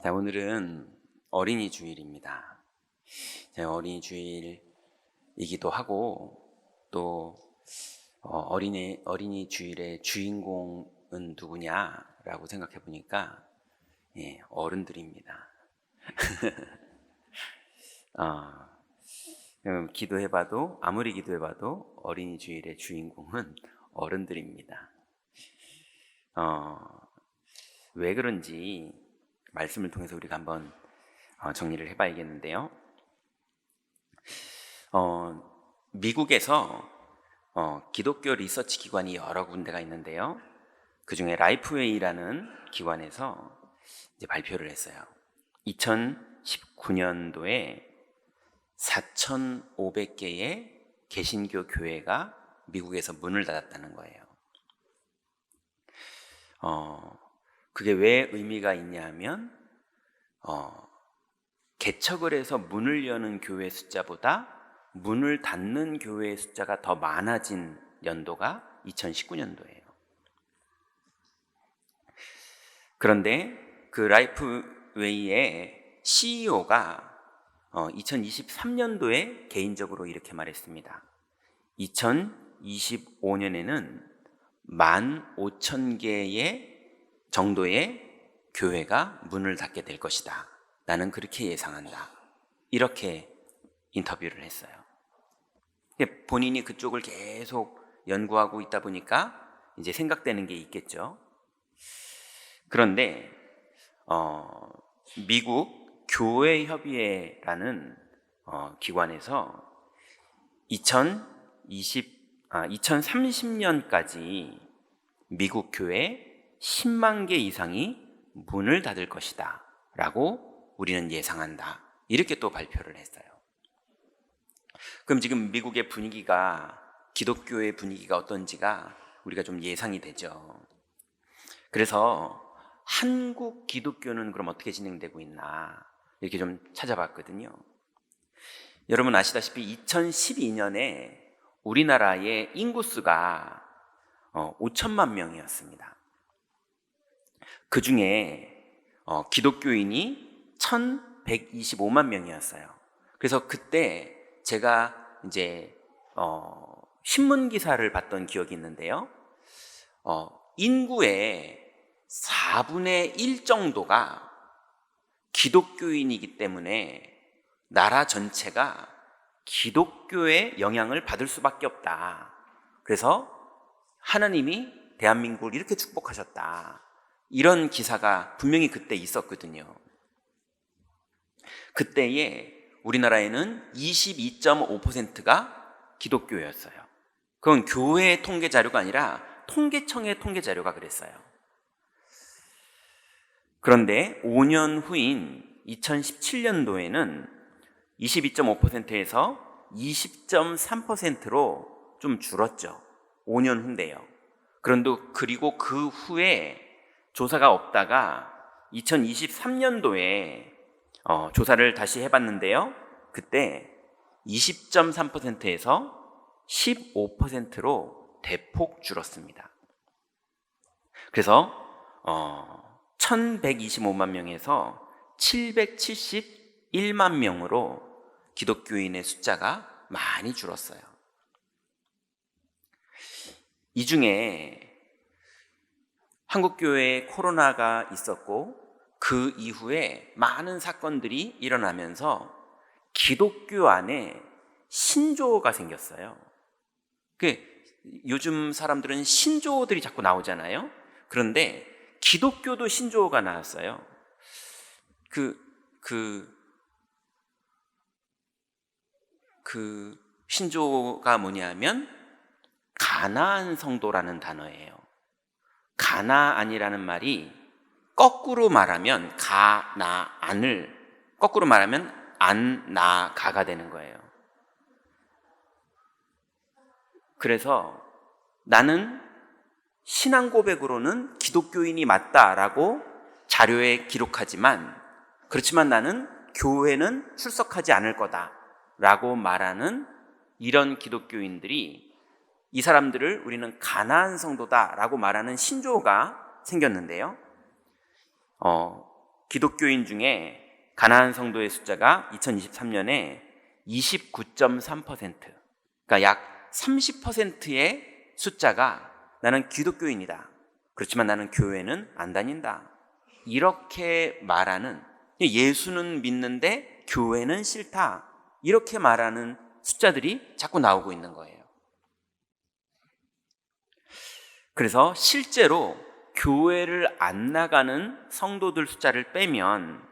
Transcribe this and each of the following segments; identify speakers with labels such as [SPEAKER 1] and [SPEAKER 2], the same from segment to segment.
[SPEAKER 1] 자, 오늘은 어린이 주일입니다. 어린이 주일이기도 하고 또 어린이 주일의 주인공은 누구냐라고 생각해 보니까 어른들입니다. 아무리 기도해봐도 어린이 주일의 주인공은 어른들입니다. 왜 그런지 말씀을 통해서 우리가 한번 정리를 해봐야겠는데요. 미국에서 기독교 리서치 기관이 여러 군데가 있는데요. 그 중에 라이프웨이라는 기관에서 이제 발표를 했어요. 2019년도에 4,500개의 개신교 교회가 미국에서 문을 닫았다는 거예요. 그게 왜 의미가 있냐 하면 개척을 해서 문을 여는 교회 숫자보다 문을 닫는 교회의 숫자가 더 많아진 연도가 2019년도예요. 그런데 그 라이프웨이의 CEO가 2023년도에 개인적으로 이렇게 말했습니다. 2025년에는 15,000개의 정도의 교회가 문을 닫게 될 것이다. 나는 그렇게 예상한다. 이렇게 인터뷰를 했어요. 본인이 그쪽을 계속 연구하고 있다 보니까 이제 생각되는 게 있겠죠. 그런데 미국 교회협의회라는 기관에서 2030년까지 미국 교회 10만 개 이상이 문을 닫을 것이다 라고 우리는 예상한다, 이렇게 또 발표를 했어요. 그럼 지금 미국의 분위기가, 기독교의 분위기가 어떤지가 우리가 좀 예상이 되죠. 그래서 한국 기독교는 그럼 어떻게 진행되고 있나 이렇게 좀 찾아봤거든요. 여러분 아시다시피 2012년에 우리나라의 인구수가 5천만 명이었습니다. 그 중에 기독교인이 1,125만 명이었어요. 그래서 그때 제가 이제 신문 기사를 봤던 기억이 있는데요. 인구의 4분의 1 정도가 기독교인이기 때문에 나라 전체가 기독교의 영향을 받을 수밖에 없다. 그래서 하나님이 대한민국을 이렇게 축복하셨다. 이런 기사가 분명히 그때 있었거든요. 그때에 우리나라에는 22.5%가 기독교였어요. 그건 교회의 통계 자료가 아니라 통계청의 통계 자료가 그랬어요. 그런데 5년 후인 2017년도에는 22.5%에서 20.3%로 좀 줄었죠. 5년 후인데요. 그리고 그 후에 조사가 없다가 2023년도에 조사를 다시 해봤는데요. 그때 20.3%에서 15%로 대폭 줄었습니다. 그래서 1,125만 명에서 771만 명으로 기독교인의 숫자가 많이 줄었어요. 이 중에 한국교회에 코로나가 있었고 그 이후에 많은 사건들이 일어나면서 기독교 안에 신조어가 생겼어요. 요즘 사람들은 신조어들이 자꾸 나오잖아요. 그런데 기독교도 신조어가 나왔어요. 그 신조어가 뭐냐면 가나안 성도라는 단어예요. 가나안이라는 말이 거꾸로 말하면 가나안을 거꾸로 말하면 안나가가 되는 거예요. 그래서 나는 신앙 고백으로는 기독교인이 맞다라고 자료에 기록하지만, 그렇지만 나는 교회는 출석하지 않을 거다라고 말하는 이런 기독교인들이, 이 사람들을 우리는 가나안 성도다라고 말하는 신조어가 생겼는데요. 기독교인 중에 가나안 성도의 숫자가 2023년에 29.3%, 그러니까 약 30%의 숫자가 나는 기독교인이다. 그렇지만 나는 교회는 안 다닌다. 이렇게 말하는, 예수는 믿는데 교회는 싫다. 이렇게 말하는 숫자들이 자꾸 나오고 있는 거예요. 그래서 실제로 교회를 안 나가는 성도들 숫자를 빼면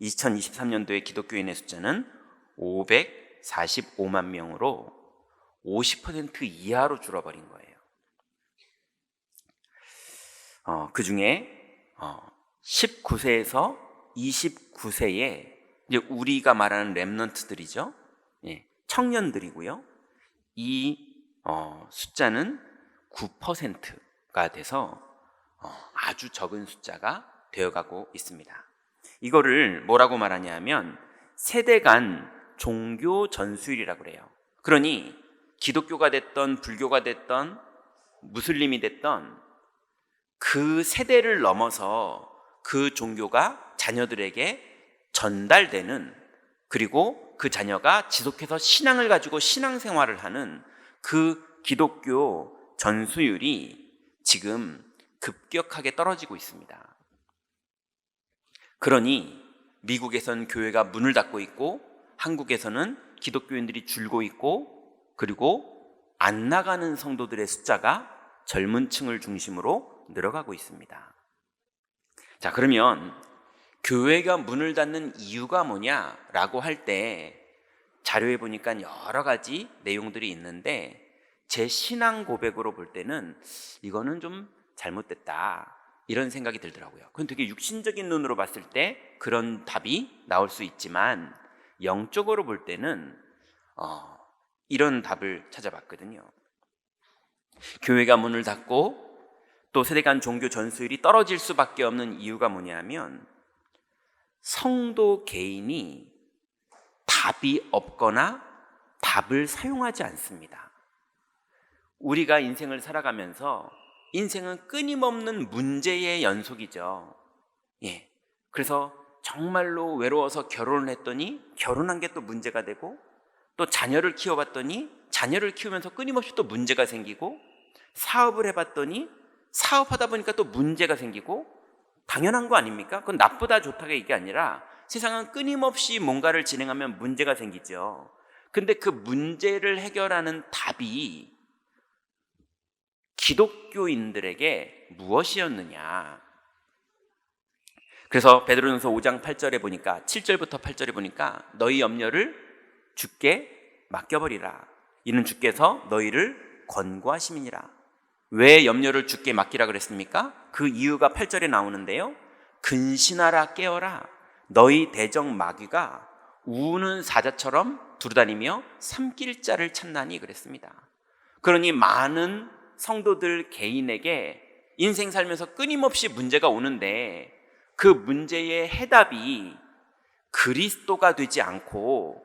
[SPEAKER 1] 2023년도의 기독교인의 숫자는 545만 명으로 50% 이하로 줄어버린 거예요. 그 중에 19세에서 29세에 이제 우리가 말하는 렘넌트들이죠. 청년들이고요. 이 숫자는 9%가 돼서 아주 적은 숫자가 되어가고 있습니다. 이거를 뭐라고 말하냐면 세대 간 종교 전수율이라고 그래요. 그러니 기독교가 됐던 불교가 됐던 무슬림이 됐던 그 세대를 넘어서 그 종교가 자녀들에게 전달되는, 그리고 그 자녀가 지속해서 신앙을 가지고 신앙생활을 하는 그 기독교 전수율이 지금 급격하게 떨어지고 있습니다. 그러니 미국에서는 교회가 문을 닫고 있고 한국에서는 기독교인들이 줄고 있고, 그리고 안 나가는 성도들의 숫자가 젊은 층을 중심으로 늘어가고 있습니다. 자, 그러면 교회가 문을 닫는 이유가 뭐냐라고 할 때 자료에 보니까 여러 가지 내용들이 있는데 제 신앙 고백으로 볼 때는 이거는 좀 잘못됐다, 이런 생각이 들더라고요. 그건 되게 육신적인 눈으로 봤을 때 그런 답이 나올 수 있지만 영적으로 볼 때는 이런 답을 찾아봤거든요. 교회가 문을 닫고 또 세대 간 종교 전수율이 떨어질 수밖에 없는 이유가 뭐냐면 성도 개인이 답이 없거나 답을 사용하지 않습니다. 우리가 인생을 살아가면서 인생은 끊임없는 문제의 연속이죠. 그래서 정말로 외로워서 결혼을 했더니 결혼한 게 또 문제가 되고, 또 자녀를 키워봤더니 자녀를 키우면서 끊임없이 또 문제가 생기고, 사업을 해봤더니 사업하다 보니까 또 문제가 생기고, 당연한 거 아닙니까? 그건 나쁘다 좋다가 이게 아니라 세상은 끊임없이 뭔가를 진행하면 문제가 생기죠. 근데 그 문제를 해결하는 답이 기독교인들에게 무엇이었느냐? 그래서 베드로전서 5장 8절에 보니까, 7절부터 8절에 보니까 너희 염려를 주께 맡겨버리라. 이는 주께서 너희를 권고하심이니라. 왜 염려를 주께 맡기라 그랬습니까? 그 이유가 8절에 나오는데요. 근신하라 깨어라. 너희 대적 마귀가 우는 사자처럼 두루다니며 삼킬 자를 찾나니 그랬습니다. 그러니 많은 성도들 개인에게 인생 살면서 끊임없이 문제가 오는데 그 문제의 해답이 그리스도가 되지 않고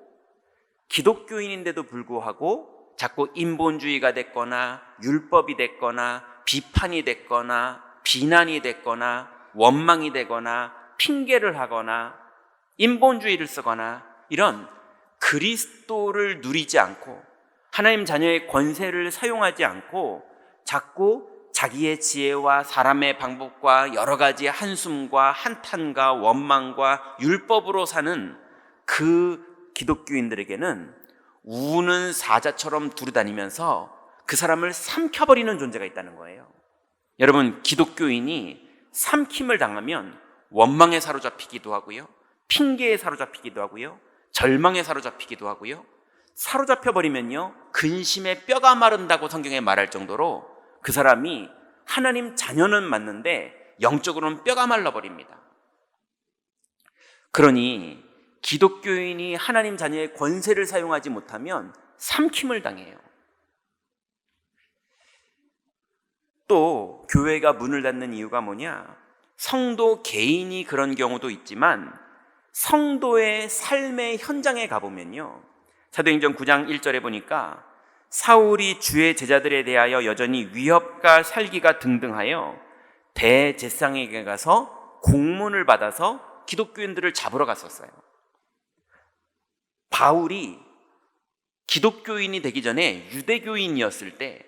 [SPEAKER 1] 기독교인인데도 불구하고 자꾸 인본주의가 됐거나 율법이 됐거나 비판이 됐거나 비난이 됐거나 원망이 되거나 핑계를 하거나 인본주의를 쓰거나 이런 그리스도를 누리지 않고 하나님 자녀의 권세를 사용하지 않고 자꾸 자기의 지혜와 사람의 방법과 여러 가지 한숨과 한탄과 원망과 율법으로 사는 그 기독교인들에게는 우는 사자처럼 두루다니면서 그 사람을 삼켜버리는 존재가 있다는 거예요. 여러분, 기독교인이 삼킴을 당하면 원망에 사로잡히기도 하고요, 핑계에 사로잡히기도 하고요, 절망에 사로잡히기도 하고요, 사로잡혀버리면요 근심에 뼈가 마른다고 성경에 말할 정도로 그 사람이 하나님 자녀는 맞는데 영적으로는 뼈가 말라버립니다. 그러니 기독교인이 하나님 자녀의 권세를 사용하지 못하면 삼킴을 당해요. 또 교회가 문을 닫는 이유가 뭐냐? 성도 개인이 그런 경우도 있지만 성도의 삶의 현장에 가보면요, 사도행전 9장 1절에 보니까 사울이 주의 제자들에 대하여 여전히 위협과 살기가 등등하여 대제사장에게 가서 공문을 받아서 기독교인들을 잡으러 갔었어요. 바울이 기독교인이 되기 전에 유대교인이었을 때,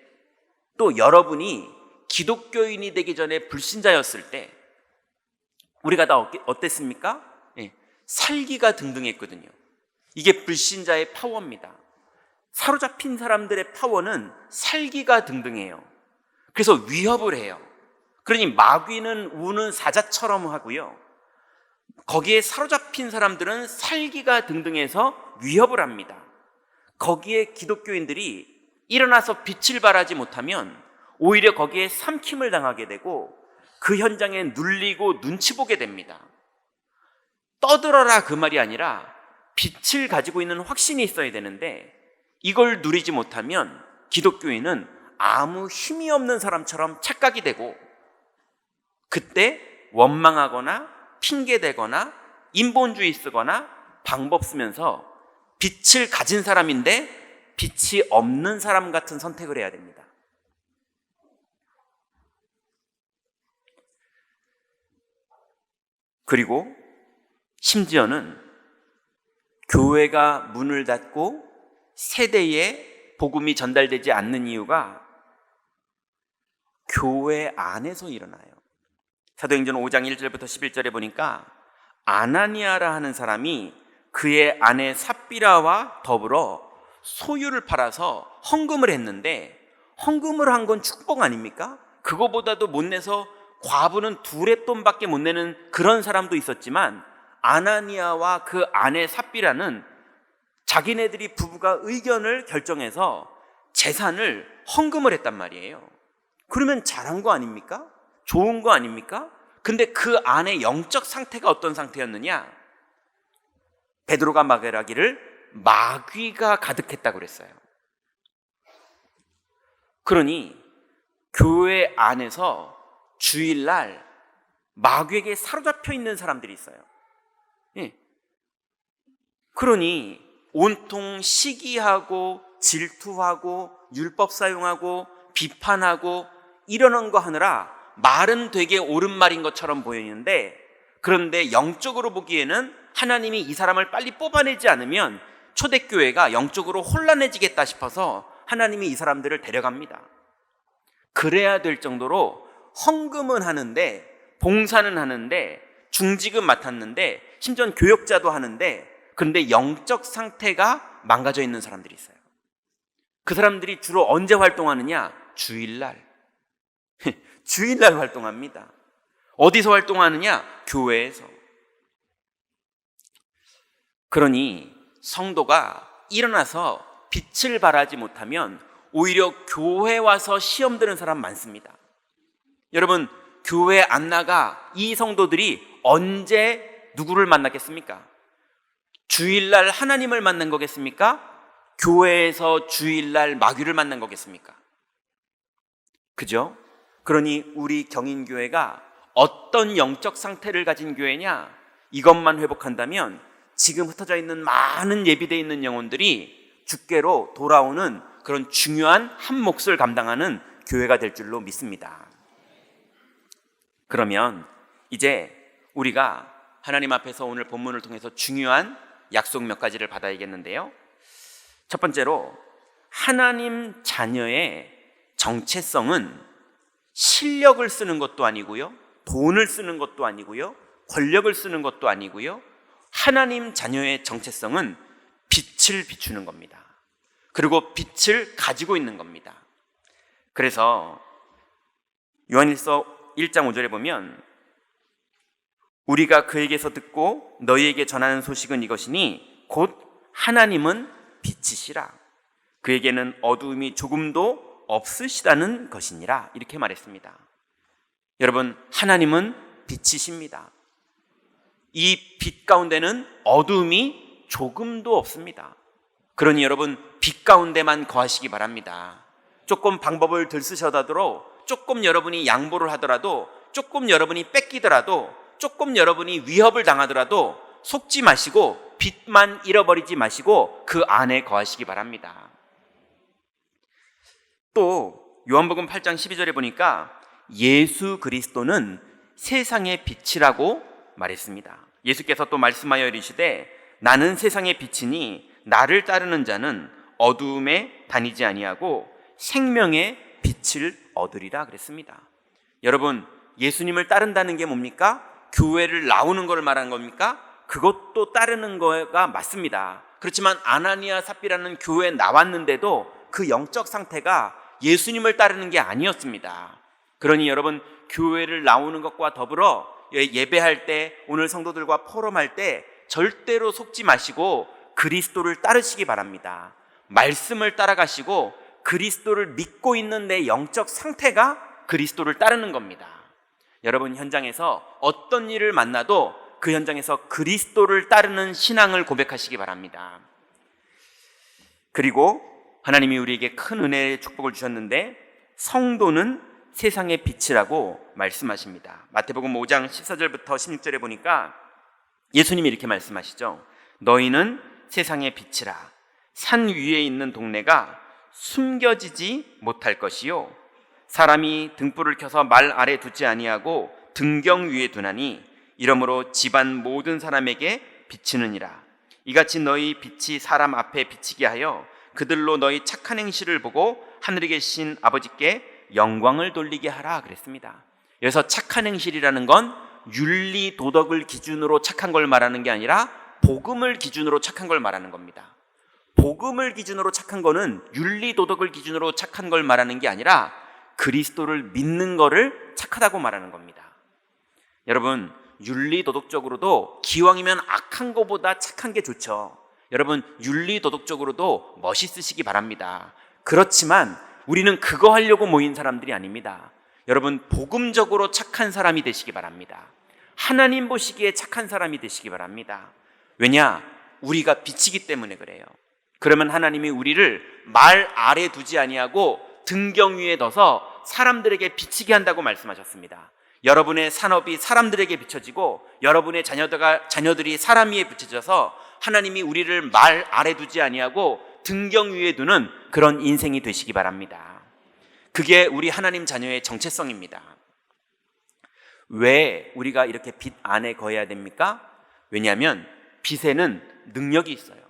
[SPEAKER 1] 또 여러분이 기독교인이 되기 전에 불신자였을 때 우리가 다 어땠습니까? 살기가 등등했거든요. 이게 불신자의 파워입니다. 사로잡힌 사람들의 파워는 살기가 등등해요. 그래서 위협을 해요. 그러니 마귀는 우는 사자처럼 하고요, 거기에 사로잡힌 사람들은 살기가 등등해서 위협을 합니다. 거기에 기독교인들이 일어나서 빛을 발하지 못하면 오히려 거기에 삼킴을 당하게 되고 그 현장에 눌리고 눈치 보게 됩니다. 떠들어라 그 말이 아니라 빛을 가지고 있는 확신이 있어야 되는데, 이걸 누리지 못하면 기독교인은 아무 힘이 없는 사람처럼 착각이 되고, 그때 원망하거나 핑계대거나 인본주의 쓰거나 방법 쓰면서 빛을 가진 사람인데 빛이 없는 사람 같은 선택을 해야 됩니다. 그리고 심지어는 교회가 문을 닫고 세대에 복음이 전달되지 않는 이유가 교회 안에서 일어나요. 사도행전 5장 1절부터 11절에 보니까 아나니아라 하는 사람이 그의 아내 삽비라와 더불어 소유를 팔아서 헌금을 했는데, 헌금을 한 건 축복 아닙니까? 그거보다도 못 내서 과부는 둘의 돈밖에 못 내는 그런 사람도 있었지만, 아나니아와 그 아내 삽비라는 자기네들이 부부가 의견을 결정해서 재산을 헌금을 했단 말이에요. 그러면 잘한 거 아닙니까? 좋은 거 아닙니까? 근데 그 안에 영적 상태가 어떤 상태였느냐? 베드로가 말하기를 마귀가 가득했다고 그랬어요. 그러니 교회 안에서 주일날 마귀에게 사로잡혀 있는 사람들이 있어요. 그러니 온통 시기하고 질투하고 율법 사용하고 비판하고 이러는 거 하느라 말은 되게 옳은 말인 것처럼 보이는데, 그런데 영적으로 보기에는 하나님이 이 사람을 빨리 뽑아내지 않으면 초대교회가 영적으로 혼란해지겠다 싶어서 하나님이 이 사람들을 데려갑니다. 그래야 될 정도로 헌금은 하는데, 봉사는 하는데, 중직은 맡았는데, 심지어 교역자도 하는데, 그런데 영적 상태가 망가져 있는 사람들이 있어요. 그 사람들이 주로 언제 활동하느냐? 주일날. 주일날 활동합니다. 어디서 활동하느냐? 교회에서. 그러니 성도가 일어나서 빛을 발하지 못하면 오히려 교회 와서 시험 드는 사람 많습니다. 여러분, 교회 안 나가 이 성도들이 언제 누구를 만났겠습니까? 주일날 하나님을 만난 거겠습니까? 교회에서 주일날 마귀를 만난 거겠습니까? 그죠? 그러니 우리 경인교회가 어떤 영적 상태를 가진 교회냐? 이것만 회복한다면 지금 흩어져 있는 많은 예비되어 있는 영혼들이 주께로 돌아오는 그런 중요한 한 몫을 감당하는 교회가 될 줄로 믿습니다. 그러면 이제 우리가 하나님 앞에서 오늘 본문을 통해서 중요한 약속 몇 가지를 받아야겠는데요. 첫 번째로, 하나님 자녀의 정체성은 실력을 쓰는 것도 아니고요, 돈을 쓰는 것도 아니고요, 권력을 쓰는 것도 아니고요, 하나님 자녀의 정체성은 빛을 비추는 겁니다. 그리고 빛을 가지고 있는 겁니다. 그래서 요한일서 1장 5절에 보면, 우리가 그에게서 듣고 너희에게 전하는 소식은 이것이니 곧 하나님은 빛이시라, 그에게는 어두움이 조금도 없으시다는 것이니라, 이렇게 말했습니다. 여러분, 하나님은 빛이십니다. 이 빛 가운데는 어두움이 조금도 없습니다. 그러니 여러분, 빛 가운데만 거하시기 바랍니다. 조금 방법을 덜 쓰셔도, 조금 여러분이 양보를 하더라도, 조금 여러분이 뺏기더라도, 조금 여러분이 위협을 당하더라도 속지 마시고 빛만 잃어버리지 마시고 그 안에 거하시기 바랍니다. 또 요한복음 8장 12절에 보니까 예수 그리스도는 세상의 빛이라고 말했습니다. 예수께서 또 말씀하여 이르시되 나는 세상의 빛이니 나를 따르는 자는 어두움에 다니지 아니하고 생명의 빛을 얻으리라 그랬습니다. 여러분, 예수님을 따른다는 게 뭡니까? 교회를 나오는 걸 말하는 겁니까? 그것도 따르는 거가 맞습니다. 그렇지만 아나니아 삽비라는 교회에 나왔는데도 그 영적 상태가 예수님을 따르는 게 아니었습니다. 그러니 여러분, 교회를 나오는 것과 더불어 예배할 때, 오늘 성도들과 포럼할 때 절대로 속지 마시고 그리스도를 따르시기 바랍니다. 말씀을 따라가시고 그리스도를 믿고 있는 내 영적 상태가 그리스도를 따르는 겁니다. 여러분, 현장에서 어떤 일을 만나도 그 현장에서 그리스도를 따르는 신앙을 고백하시기 바랍니다. 그리고 하나님이 우리에게 큰 은혜의 축복을 주셨는데 성도는 세상의 빛이라고 말씀하십니다. 마태복음 5장 14절부터 16절에 보니까 예수님이 이렇게 말씀하시죠. 너희는 세상의 빛이라. 산 위에 있는 동네가 숨겨지지 못할 것이요 사람이 등불을 켜서 말 아래 두지 아니하고 등경 위에 두나니 이러므로 집안 모든 사람에게 비치느니라. 이같이 너희 빛이 사람 앞에 비치게 하여 그들로 너희 착한 행실을 보고 하늘에 계신 아버지께 영광을 돌리게 하라 그랬습니다. 여기서 착한 행실이라는 건 윤리 도덕을 기준으로 착한 걸 말하는 게 아니라 복음을 기준으로 착한 걸 말하는 겁니다. 복음을 기준으로 착한 거는 윤리 도덕을 기준으로 착한 걸 말하는 게 아니라 그리스도를 믿는 거를 착하다고 말하는 겁니다. 여러분, 윤리 도덕적으로도 기왕이면 악한 거보다 착한 게 좋죠. 여러분, 윤리 도덕적으로도 멋있으시기 바랍니다. 그렇지만 우리는 그거 하려고 모인 사람들이 아닙니다. 여러분, 복음적으로 착한 사람이 되시기 바랍니다. 하나님 보시기에 착한 사람이 되시기 바랍니다. 왜냐? 우리가 빛이기 때문에 그래요. 그러면 하나님이 우리를 말 아래 두지 아니하고 등경 위에 둬서 사람들에게 비치게 한다고 말씀하셨습니다. 여러분의 산업이 사람들에게 비춰지고 여러분의 자녀들이 사람 위에 비춰져서 하나님이 우리를 말 아래 두지 아니하고 등경 위에 두는 그런 인생이 되시기 바랍니다. 그게 우리 하나님 자녀의 정체성입니다. 왜 우리가 이렇게 빛 안에 거해야 됩니까? 왜냐하면 빛에는 능력이 있어요.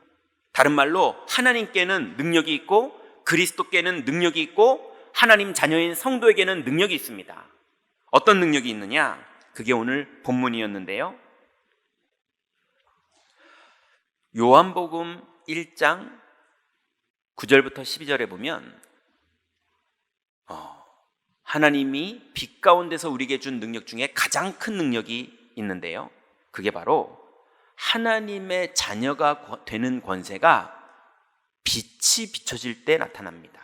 [SPEAKER 1] 다른 말로 하나님께는 능력이 있고 그리스도께는 능력이 있고 하나님 자녀인 성도에게는 능력이 있습니다. 어떤 능력이 있느냐? 그게 오늘 본문이었는데요. 요한복음 1장 9절부터 12절에 보면 하나님이 빛 가운데서 우리에게 준 능력 중에 가장 큰 능력이 있는데요. 그게 바로 하나님의 자녀가 되는 권세가 빛이 비춰질 때 나타납니다.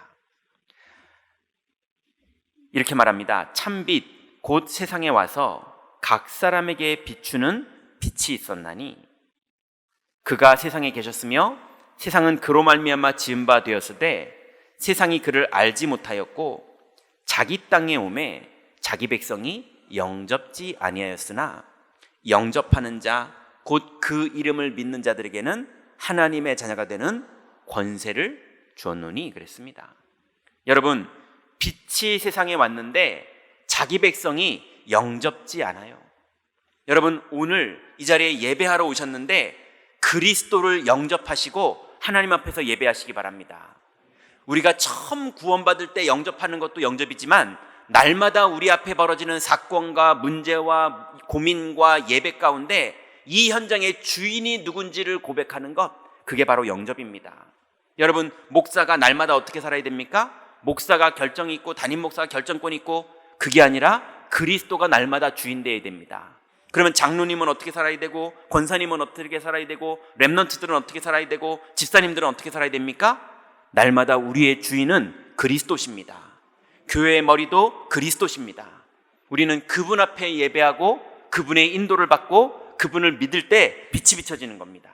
[SPEAKER 1] 이렇게 말합니다. 참빛 곧 세상에 와서 각 사람에게 비추는 빛이 있었나니 그가 세상에 계셨으며 세상은 그로 말미암아 지은 바 되었으되 세상이 그를 알지 못하였고 자기 땅에 오매 자기 백성이 영접지 아니하였으나 영접하는 자 곧 그 이름을 믿는 자들에게는 하나님의 자녀가 되는 권세를 주었노니 그랬습니다. 여러분, 빛이 세상에 왔는데 자기 백성이 영접지 않아요. 여러분, 오늘 이 자리에 예배하러 오셨는데 그리스도를 영접하시고 하나님 앞에서 예배하시기 바랍니다. 우리가 처음 구원받을 때 영접하는 것도 영접이지만 날마다 우리 앞에 벌어지는 사건과 문제와 고민과 예배 가운데 이 현장의 주인이 누군지를 고백하는 것, 그게 바로 영접입니다. 여러분, 목사가 날마다 어떻게 살아야 됩니까? 목사가 결정이 있고 담임 목사가 결정권이 있고 그게 아니라 그리스도가 날마다 주인 되어야 됩니다. 그러면 장로님은 어떻게 살아야 되고 권사님은 어떻게 살아야 되고 렘넌트들은 어떻게 살아야 되고 집사님들은 어떻게 살아야 됩니까? 날마다 우리의 주인은 그리스도십니다. 교회의 머리도 그리스도십니다. 우리는 그분 앞에 예배하고 그분의 인도를 받고 그분을 믿을 때 빛이 비춰지는 겁니다.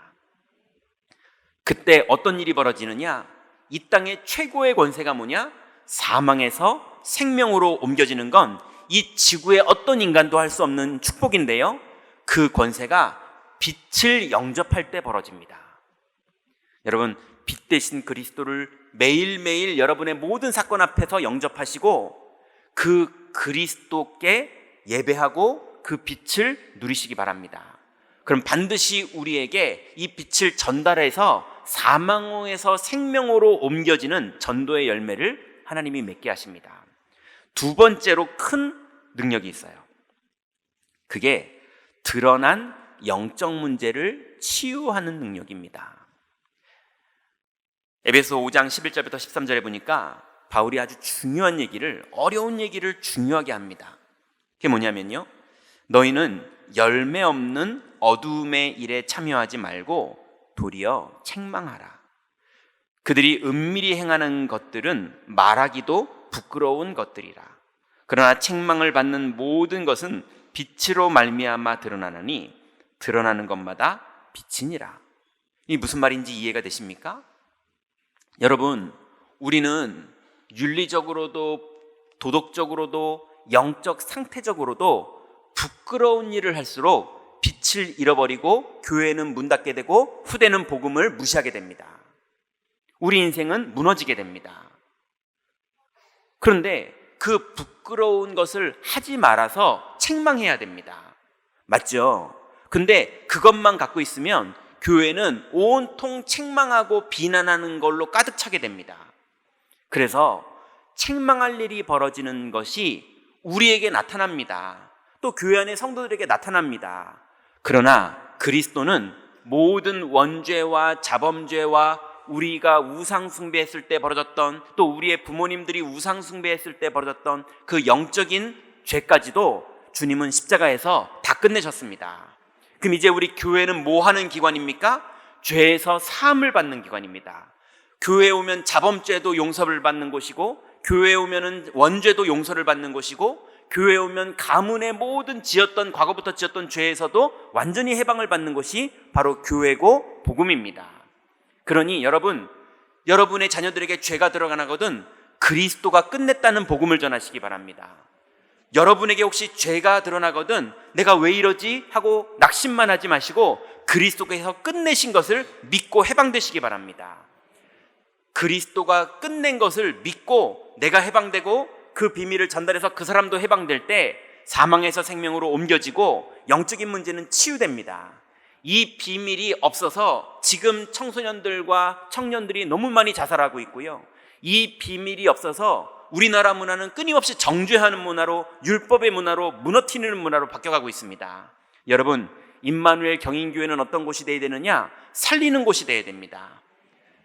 [SPEAKER 1] 그때 어떤 일이 벌어지느냐? 이 땅의 최고의 권세가 뭐냐? 사망에서 생명으로 옮겨지는 건 이 지구의 어떤 인간도 할 수 없는 축복인데요. 그 권세가 빛을 영접할 때 벌어집니다. 여러분, 빛 대신 그리스도를 매일매일 여러분의 모든 사건 앞에서 영접하시고 그 그리스도께 예배하고 그 빛을 누리시기 바랍니다. 그럼 반드시 우리에게 이 빛을 전달해서 사망에서 생명으로 옮겨지는 전도의 열매를 하나님이 맺게 하십니다. 두 번째로 큰 능력이 있어요. 그게 드러난 영적 문제를 치유하는 능력입니다. 에베소 5장 11절부터 13절에 보니까 바울이 아주 중요한 얘기를, 어려운 얘기를 중요하게 합니다. 그게 뭐냐면요, 너희는 열매 없는 어두움의 일에 참여하지 말고 도리어 책망하라. 그들이 은밀히 행하는 것들은 말하기도 부끄러운 것들이라. 그러나 책망을 받는 모든 것은 빛으로 말미암아 드러나느니 드러나는 것마다 빛이니라. 이 무슨 말인지 이해가 되십니까? 여러분, 우리는 윤리적으로도 도덕적으로도 영적 상태적으로도 부끄러운 일을 할수록 빛을 잃어버리고 교회는 문 닫게 되고 후대는 복음을 무시하게 됩니다. 우리 인생은 무너지게 됩니다. 그런데 그 부끄러운 것을 하지 말아서 책망해야 됩니다. 맞죠? 근데 그것만 갖고 있으면 교회는 온통 책망하고 비난하는 걸로 가득 차게 됩니다. 그래서 책망할 일이 벌어지는 것이 우리에게 나타납니다. 또 교회 안의 성도들에게 나타납니다. 그러나 그리스도는 모든 원죄와 자범죄와 우리가 우상 숭배했을 때 벌어졌던, 또 우리의 부모님들이 우상 숭배했을 때 벌어졌던 그 영적인 죄까지도 주님은 십자가에서 다 끝내셨습니다. 그럼 이제 우리 교회는 뭐 하는 기관입니까? 죄에서 사함을 받는 기관입니다. 교회에 오면 자범죄도 용서를 받는 곳이고, 교회에 오면은 원죄도 용서를 받는 곳이고, 교회에 오면 가문의 모든 과거부터 지었던 죄에서도 완전히 해방을 받는 것이 바로 교회고 복음입니다. 그러니 여러분의 자녀들에게 죄가 들어가거든 그리스도가 끝냈다는 복음을 전하시기 바랍니다. 여러분에게 혹시 죄가 드러나거든 내가 왜 이러지 하고 낙심만 하지 마시고 그리스도께서 끝내신 것을 믿고 해방되시기 바랍니다. 그리스도가 끝낸 것을 믿고 내가 해방되고 그 비밀을 전달해서 그 사람도 해방될 때 사망에서 생명으로 옮겨지고 영적인 문제는 치유됩니다. 이 비밀이 없어서 지금 청소년들과 청년들이 너무 많이 자살하고 있고요. 이 비밀이 없어서 우리나라 문화는 끊임없이 정죄하는 문화로, 율법의 문화로, 무너뜨리는 문화로 바뀌어가고 있습니다. 여러분, 임마누엘 경인교회는 어떤 곳이 되어야 되느냐? 살리는 곳이 되어야 됩니다.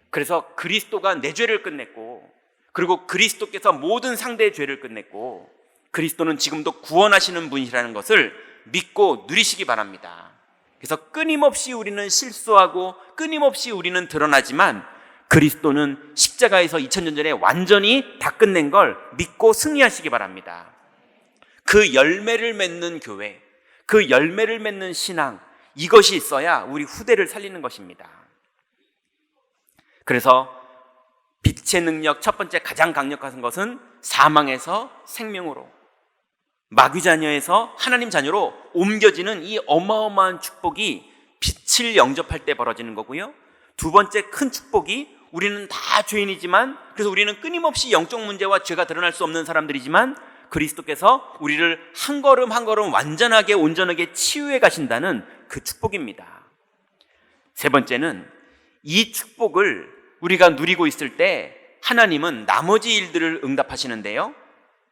[SPEAKER 1] 그래서 그리스도가 내 죄를 끝냈고, 그리고 그리스도께서 모든 상대의 죄를 끝냈고, 그리스도는 지금도 구원하시는 분이라는 것을 믿고 누리시기 바랍니다. 그래서 끊임없이 우리는 실수하고 끊임없이 우리는 드러나지만 그리스도는 십자가에서 2000년 전에 완전히 다 끝낸 걸 믿고 승리하시기 바랍니다. 그 열매를 맺는 교회, 그 열매를 맺는 신앙, 이것이 있어야 우리 후대를 살리는 것입니다. 그래서 빛의 능력 첫 번째 가장 강력한 것은 사망에서 생명으로, 마귀 자녀에서 하나님 자녀로 옮겨지는 이 어마어마한 축복이 빛을 영접할 때 벌어지는 거고요. 두 번째 큰 축복이 우리는 다 죄인이지만, 그래서 우리는 끊임없이 영적 문제와 죄가 드러날 수 없는 사람들이지만 그리스도께서 우리를 한 걸음 한 걸음 완전하게 온전하게 치유해 가신다는 그 축복입니다. 세 번째는 이 축복을 우리가 누리고 있을 때 하나님은 나머지 일들을 응답하시는데요.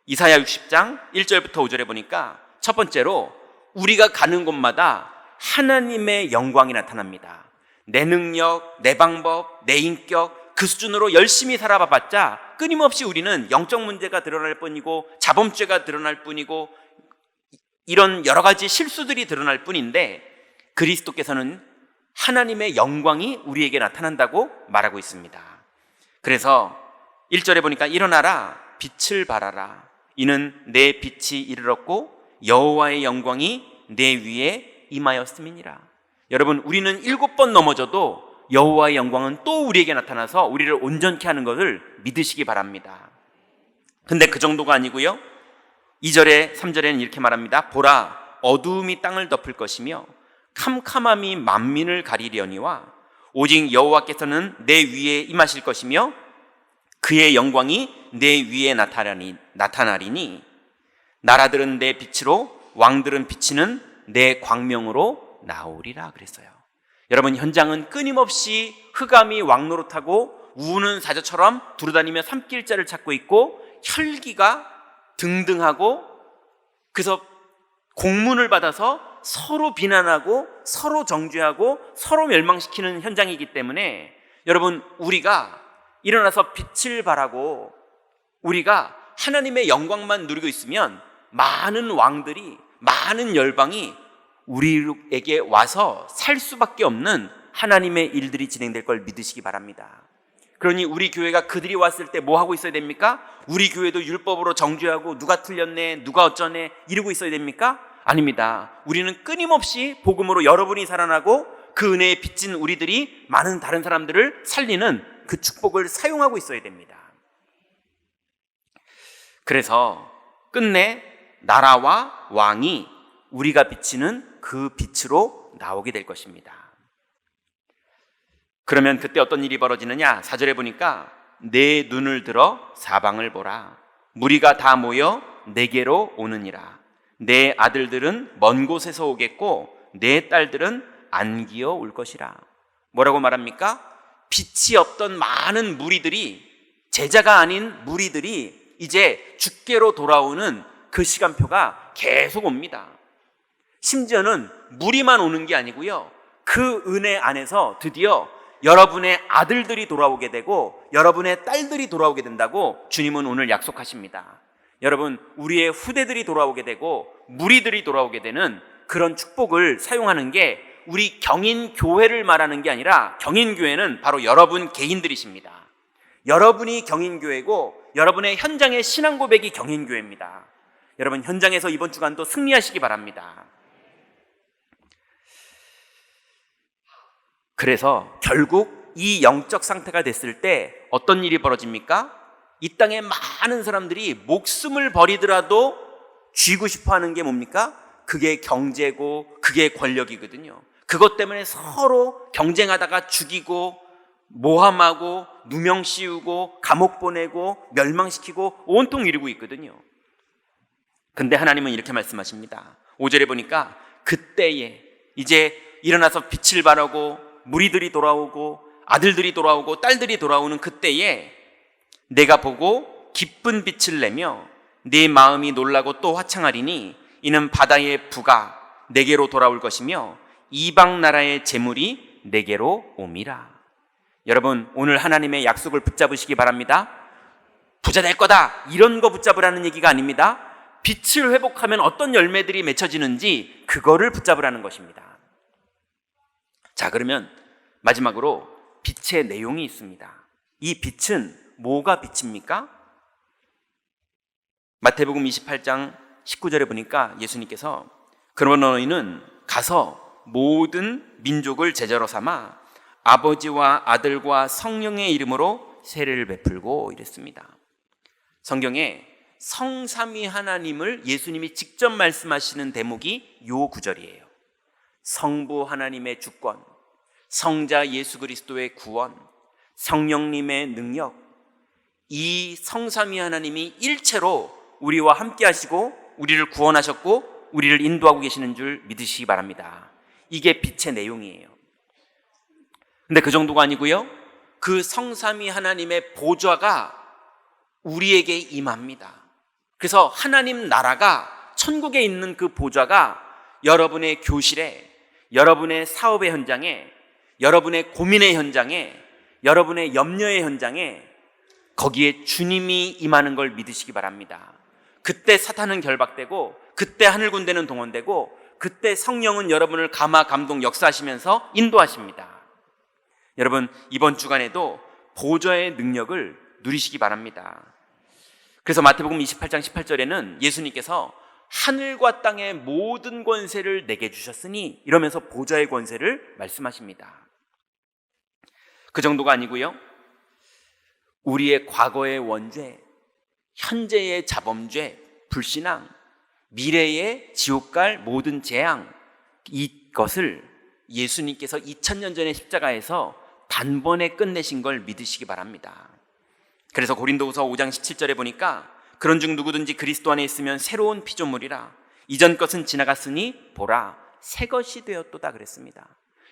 [SPEAKER 1] 이사야 60장 1절부터 5절에 보니까 첫 번째로 우리가 가는 곳마다 하나님의 영광이 나타납니다. 내 능력, 내 방법, 내 인격, 그 수준으로 열심히 살아봤자 끊임없이 우리는 영적 문제가 드러날 뿐이고 자범죄가 드러날 뿐이고 이런 여러 가지 실수들이 드러날 뿐인데, 그리스도께서는 하나님의 영광이 우리에게 나타난다고 말하고 있습니다. 그래서 1절에 보니까 일어나라, 빛을 발하라. 이는 내 빛이 이르렀고 여호와의 영광이 내 위에 임하였음이니라. 여러분, 우리는 7번 넘어져도 여호와의 영광은 또 우리에게 나타나서 우리를 온전케 하는 것을 믿으시기 바랍니다. 근데 그 정도가 아니고요. 2절에 3절에는 이렇게 말합니다. 보라, 어두움이 땅을 덮을 것이며 캄캄함이 만민을 가리려니와 오직 여호와께서는 내 위에 임하실 것이며 그의 영광이 내 위에 나타나리니 나라들은 내 빛으로 왕들은 비치는 내 광명으로 나오리라 그랬어요. 여러분, 현장은 끊임없이 흑암이 왕노릇하고 우는 사자처럼 두루다니며 삼킬자를 찾고 있고 혈기가 등등하고, 그래서 공문을 받아서 서로 비난하고 서로 정죄하고 서로 멸망시키는 현장이기 때문에 여러분, 우리가 일어나서 빛을 발하고 우리가 하나님의 영광만 누리고 있으면 많은 왕들이, 많은 열방이 우리에게 와서 살 수밖에 없는 하나님의 일들이 진행될 걸 믿으시기 바랍니다. 그러니 우리 교회가 그들이 왔을 때 뭐 하고 있어야 됩니까? 우리 교회도 율법으로 정죄하고 누가 틀렸네, 누가 어쩌네 이러고 있어야 됩니까? 아닙니다. 우리는 끊임없이 복음으로 여러분이 살아나고 그 은혜에 빚진 우리들이 많은 다른 사람들을 살리는 그 축복을 사용하고 있어야 됩니다. 그래서 끝내 나라와 왕이 우리가 비치는 그 빛으로 나오게 될 것입니다. 그러면 그때 어떤 일이 벌어지느냐? 4절에 보니까 내 눈을 들어 사방을 보라. 무리가 다 모여 내게로 오느니라. 내 아들들은 먼 곳에서 오겠고 내 딸들은 안기어 올 것이라. 뭐라고 말합니까? 빛이 없던 많은 무리들이, 제자가 아닌 무리들이 이제 주께로 돌아오는 그 시간표가 계속 옵니다. 심지어는 무리만 오는 게 아니고요, 그 은혜 안에서 드디어 여러분의 아들들이 돌아오게 되고 여러분의 딸들이 돌아오게 된다고 주님은 오늘 약속하십니다. 여러분, 우리의 후대들이 돌아오게 되고 무리들이 돌아오게 되는 그런 축복을 사용하는 게 우리 경인교회를 말하는 게 아니라, 경인교회는 바로 여러분 개인들이십니다. 여러분이 경인교회고 여러분의 현장의 신앙 고백이 경인교회입니다. 여러분, 현장에서 이번 주간도 승리하시기 바랍니다. 그래서 결국 이 영적 상태가 됐을 때 어떤 일이 벌어집니까? 이 땅에 많은 사람들이 목숨을 버리더라도 쥐고 싶어 하는 게 뭡니까? 그게 경제고 그게 권력이거든요. 그것 때문에 서로 경쟁하다가 죽이고 모함하고 누명 씌우고 감옥 보내고 멸망시키고 온통 이루고 있거든요. 근데 하나님은 이렇게 말씀하십니다. 5절에 보니까 그때에 이제 일어나서 빛을 발하고 무리들이 돌아오고 아들들이 돌아오고 딸들이 돌아오는 그때에 내가 보고 기쁜 빛을 내며 네 마음이 놀라고 또 화창하리니 이는 바다의 부가 내게로 돌아올 것이며 이방 나라의 재물이 내게로 옴이라. 여러분, 오늘 하나님의 약속을 붙잡으시기 바랍니다. 부자 될 거다 이런 거 붙잡으라는 얘기가 아닙니다. 빛을 회복하면 어떤 열매들이 맺혀지는지 그거를 붙잡으라는 것입니다. 자, 그러면 마지막으로 빛의 내용이 있습니다. 이 빛은 뭐가 빛입니까? 마태복음 28장 19절에 보니까 예수님께서 그러면 너희는 가서 모든 민족을 제자로 삼아 아버지와 아들과 성령의 이름으로 세례를 베풀고 이랬습니다. 성경에 성삼위 하나님을 예수님이 직접 말씀하시는 대목이 요 구절이에요. 성부 하나님의 주권, 성자 예수 그리스도의 구원, 성령님의 능력, 이 성삼위 하나님이 일체로 우리와 함께 하시고 우리를 구원하셨고 우리를 인도하고 계시는 줄 믿으시기 바랍니다. 이게 빛의 내용이에요. 근데 그 정도가 아니고요, 그 성삼위 하나님의 보좌가 우리에게 임합니다. 그래서 하나님 나라가, 천국에 있는 그 보좌가 여러분의 교실에, 여러분의 사업의 현장에, 여러분의 고민의 현장에, 여러분의 염려의 현장에, 거기에 주님이 임하는 걸 믿으시기 바랍니다. 그때 사탄은 결박되고 그때 하늘 군대는 동원되고 그때 성령은 여러분을 감화 감동 역사하시면서 인도하십니다. 여러분, 이번 주간에도 보좌의 능력을 누리시기 바랍니다. 그래서 마태복음 28장 18절에는 예수님께서 하늘과 땅의 모든 권세를 내게 주셨으니 이러면서 보좌의 권세를 말씀하십니다. 그 정도가 아니고요, 우리의 과거의 원죄, 현재의 자범죄, 불신앙, 미래의 지옥 갈 모든 재앙, 이것을 예수님께서 2000년 전에 십자가에서 단번에 끝내신 걸 믿으시기 바랍니다. 그래서 고린도후서 5장 17절에 보니까 그런즉 누구든지 그리스도 안에 있으면 새로운 피조물이라. 이전 것은 지나갔으니 보라, 새 것이 되었도다 그랬습니다.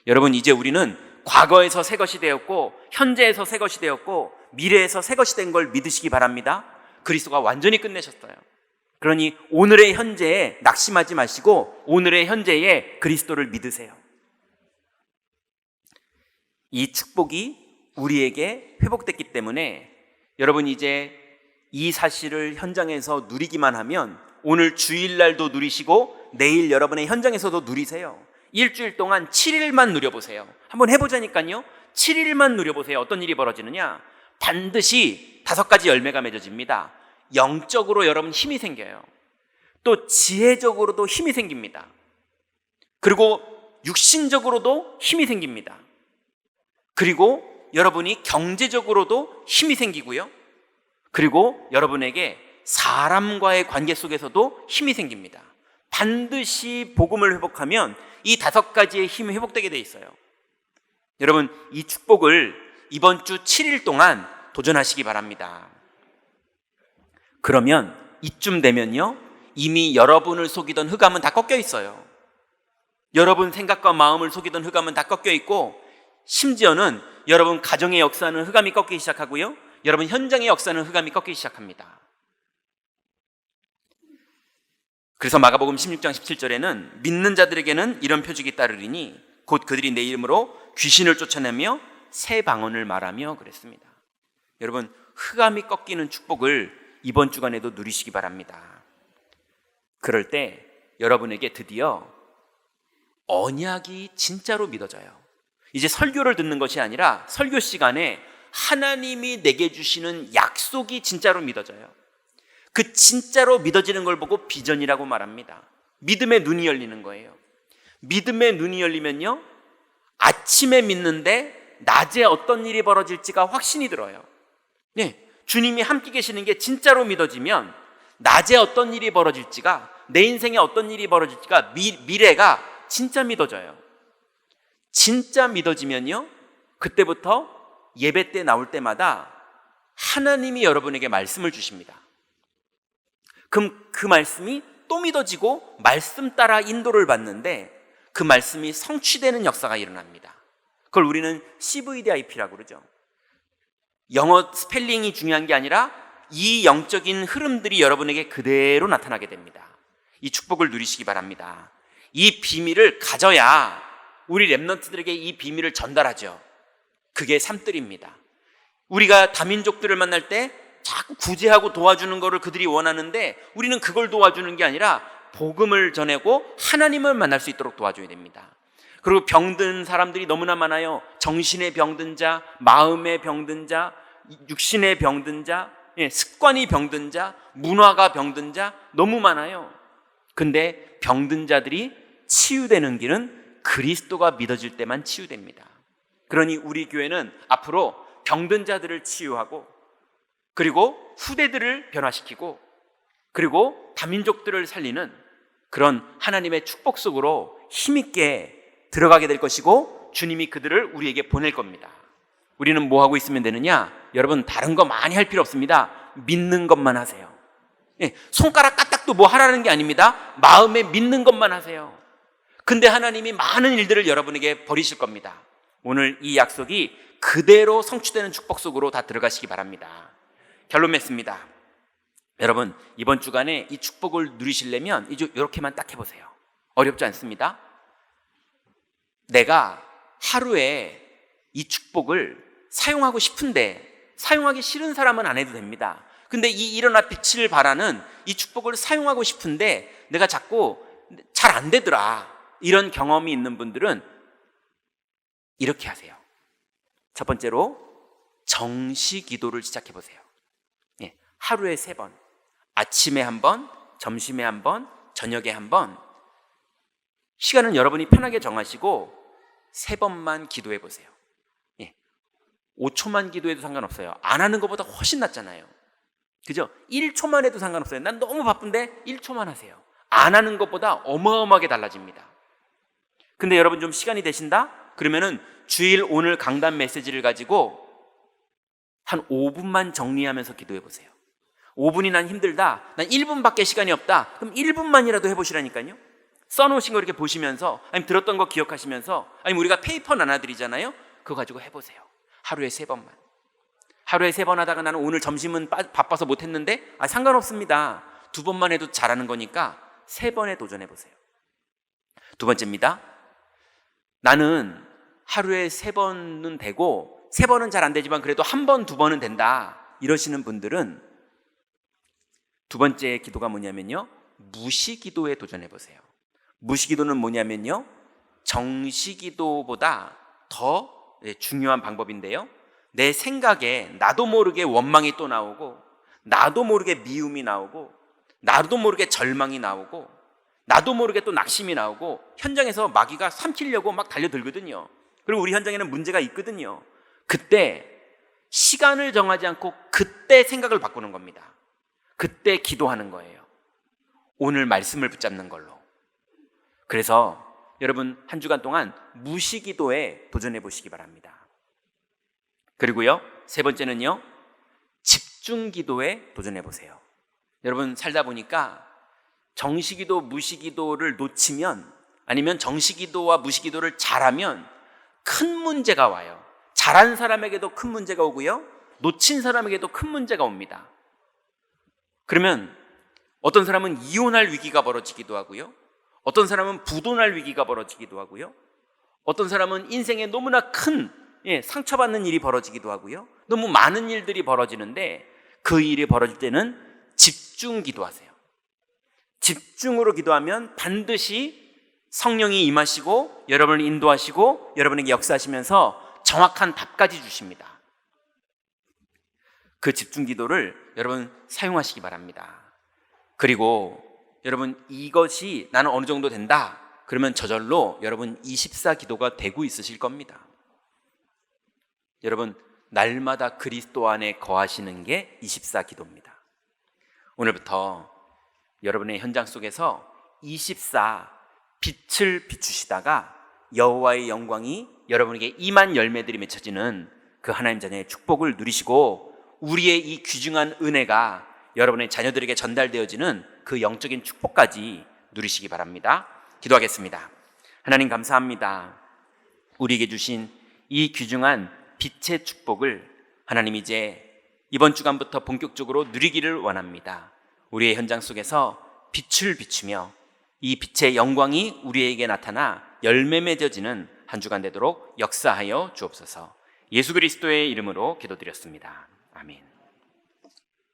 [SPEAKER 1] 여러분, 이제 우리는 과거에서 새 것이 되었고, 현재에서 새 것이 되었고, 미래에서 새 것이 된 걸 믿으시기 바랍니다. 그리스도가 완전히 끝내셨어요. 그러니 오늘의 현재에 낙심하지 마시고 오늘의 현재에 그리스도를 믿으세요. 이 축복이 우리에게 회복됐기 때문에 여러분, 이제 이 사실을 현장에서 누리기만 하면 오늘 주일날도 누리시고 내일 여러분의 현장에서도 누리세요. 일주일 동안 7일만 누려보세요. 한번 해보자니까요. 7일만 누려보세요. 어떤 일이 벌어지느냐? 반드시 5가지 열매가 맺어집니다. 영적으로 여러분 힘이 생겨요. 또 지혜적으로도 힘이 생깁니다. 그리고 육신적으로도 힘이 생깁니다. 그리고 여러분이 경제적으로도 힘이 생기고요. 그리고 여러분에게 사람과의 관계 속에서도 힘이 생깁니다. 반드시 복음을 회복하면 이 5가지의 힘이 회복되게 돼 있어요. 여러분, 이 축복을 이번 주 7일 동안 도전하시기 바랍니다. 그러면 이쯤 되면요, 이미 여러분을 속이던 흑암은 다 꺾여 있어요. 여러분 생각과 마음을 속이던 흑암은 다 꺾여 있고, 심지어는 여러분 가정의 역사는 흑암이 꺾이기 시작하고요, 여러분 현장의 역사는 흑암이 꺾이기 시작합니다. 그래서 마가복음 16장 17절에는 믿는 자들에게는 이런 표적이 따르리니 곧 그들이 내 이름으로 귀신을 쫓아내며 새 방언을 말하며 그랬습니다. 여러분, 흑암이 꺾이는 축복을 이번 주간에도 누리시기 바랍니다. 그럴 때 여러분에게 드디어 언약이 진짜로 믿어져요. 이제 설교를 듣는 것이 아니라 설교 시간에 하나님이 내게 주시는 약속이 진짜로 믿어져요. 그 진짜로 믿어지는 걸 보고 비전이라고 말합니다. 믿음의 눈이 열리는 거예요. 믿음의 눈이 열리면요, 아침에 믿는데 낮에 어떤 일이 벌어질지가 확신이 들어요. 네, 주님이 함께 계시는 게 진짜로 믿어지면 낮에 어떤 일이 벌어질지가, 내 인생에 어떤 일이 벌어질지가, 미래가 진짜 믿어져요. 진짜 믿어지면요, 그때부터 예배 때 나올 때마다 하나님이 여러분에게 말씀을 주십니다. 그럼 그 말씀이 또 믿어지고 말씀 따라 인도를 받는데 그 말씀이 성취되는 역사가 일어납니다. 그걸 우리는 CVDIP라고 그러죠. 영어 스펠링이 중요한 게 아니라 이 영적인 흐름들이 여러분에게 그대로 나타나게 됩니다. 이 축복을 누리시기 바랍니다. 이 비밀을 가져야 우리 랩런트들에게 이 비밀을 전달하죠. 그게 삼뜰입니다. 우리가 다민족들을 만날 때 자꾸 구제하고 도와주는 것을 그들이 원하는데 우리는 그걸 도와주는 게 아니라 복음을 전하고 하나님을 만날 수 있도록 도와줘야 됩니다. 그리고 병든 사람들이 너무나 많아요. 정신의 병든 자, 마음의 병든 자, 육신의 병든 자, 습관이 병든 자, 문화가 병든 자 너무 많아요. 근데 병든 자들이 치유되는 길은 그리스도가 믿어질 때만 치유됩니다. 그러니 우리 교회는 앞으로 병든 자들을 치유하고, 그리고 후대들을 변화시키고, 그리고 다민족들을 살리는 그런 하나님의 축복 속으로 힘있게 들어가게 될 것이고, 주님이 그들을 우리에게 보낼 겁니다. 우리는 뭐 하고 있으면 되느냐? 여러분, 다른 거 많이 할 필요 없습니다. 믿는 것만 하세요. 손가락 까딱도 뭐 하라는 게 아닙니다. 마음에 믿는 것만 하세요. 근데 하나님이 많은 일들을 여러분에게 버리실 겁니다. 오늘 이 약속이 그대로 성취되는 축복 속으로 다 들어가시기 바랍니다. 결론 맺습니다. 여러분, 이번 주간에 이 축복을 누리시려면 이렇게만 딱 해보세요. 어렵지 않습니다. 내가 하루에 이 축복을 사용하고 싶은데 사용하기 싫은 사람은 안 해도 됩니다. 근데 이 일어나 빛을 발하는 이 축복을 사용하고 싶은데 내가 자꾸 잘 안 되더라, 이런 경험이 있는 분들은 이렇게 하세요. 첫 번째로 정시 기도를 시작해 보세요. 하루에 3번, 아침에 1번, 점심에 1번, 저녁에 1번. 시간은 여러분이 편하게 정하시고 3번만 기도해 보세요. 5초만 기도해도 상관없어요. 안 하는 것보다 훨씬 낫잖아요. 그죠? 1초만 해도 상관없어요. 난 너무 바쁜데 1초만 하세요. 안 하는 것보다 어마어마하게 달라집니다. 근데 여러분 좀 시간이 되신다? 그러면은 주일 오늘 강단 메시지를 가지고 한 5분만 정리하면서 기도해 보세요. 5분이 난 힘들다, 난 1분밖에 시간이 없다, 그럼 1분만이라도 해보시라니까요. 써놓으신 거 이렇게 보시면서, 아니면 들었던 거 기억하시면서, 아니면 우리가 페이퍼 나눠드리잖아요. 그거 가지고 해보세요. 하루에 3번만. 하루에 3번 하다가 나는 오늘 점심은 바빠서 못했는데, 상관없습니다. 2번만 해도 잘하는 거니까 3번에 도전해보세요. 두 번째입니다. 나는 하루에 3번은 되고 3번은 잘 안 되지만 그래도 1번, 2번은 된다, 이러시는 분들은 두 번째 기도가 뭐냐면요, 무시기도에 도전해보세요. 무시기도는 뭐냐면요, 정시기도보다 더 중요한 방법인데요, 내 생각에 나도 모르게 원망이 또 나오고, 나도 모르게 미움이 나오고, 나도 모르게 절망이 나오고, 나도 모르게 또 낙심이 나오고, 현장에서 마귀가 삼키려고 막 달려들거든요. 그리고 우리 현장에는 문제가 있거든요. 그때 시간을 정하지 않고 그때 생각을 바꾸는 겁니다. 그때 기도하는 거예요. 오늘 말씀을 붙잡는 걸로. 그래서 여러분 한 주간 동안 무시기도에 도전해 보시기 바랍니다. 그리고요, 세 번째는요, 집중기도에 도전해 보세요. 여러분 살다 보니까 정시기도, 무시기도를 놓치면, 아니면 정시기도와 무시기도를 잘하면 큰 문제가 와요. 잘한 사람에게도 큰 문제가 오고요, 놓친 사람에게도 큰 문제가 옵니다. 그러면 어떤 사람은 이혼할 위기가 벌어지기도 하고요, 어떤 사람은 부도날 위기가 벌어지기도 하고요, 어떤 사람은 인생에 너무나 큰 상처받는 일이 벌어지기도 하고요, 너무 많은 일들이 벌어지는데, 그 일이 벌어질 때는 집중 기도하세요. 집중으로 기도하면 반드시 성령이 임하시고 여러분을 인도하시고 여러분에게 역사하시면서 정확한 답까지 주십니다. 그 집중 기도를 여러분 사용하시기 바랍니다. 그리고 여러분 이것이 나는 어느 정도 된다, 그러면 저절로 여러분 24 기도가 되고 있으실 겁니다. 여러분 날마다 그리스도 안에 거하시는 게 24 기도입니다. 오늘부터 여러분의 현장 속에서 24 빛을 비추시다가 여호와의 영광이 여러분에게 임한 열매들이 맺혀지는 그 하나님 자녀의 축복을 누리시고, 우리의 이 귀중한 은혜가 여러분의 자녀들에게 전달되어지는 그 영적인 축복까지 누리시기 바랍니다. 기도하겠습니다. 하나님 감사합니다. 우리에게 주신 이 귀중한 빛의 축복을 하나님 이제 이번 주간부터 본격적으로 누리기를 원합니다. 우리의 현장 속에서 빛을 비추며 이 빛의 영광이 우리에게 나타나 열매 맺어지는 한 주간 되도록 역사하여 주옵소서. 예수 그리스도의 이름으로 기도드렸습니다. 아멘.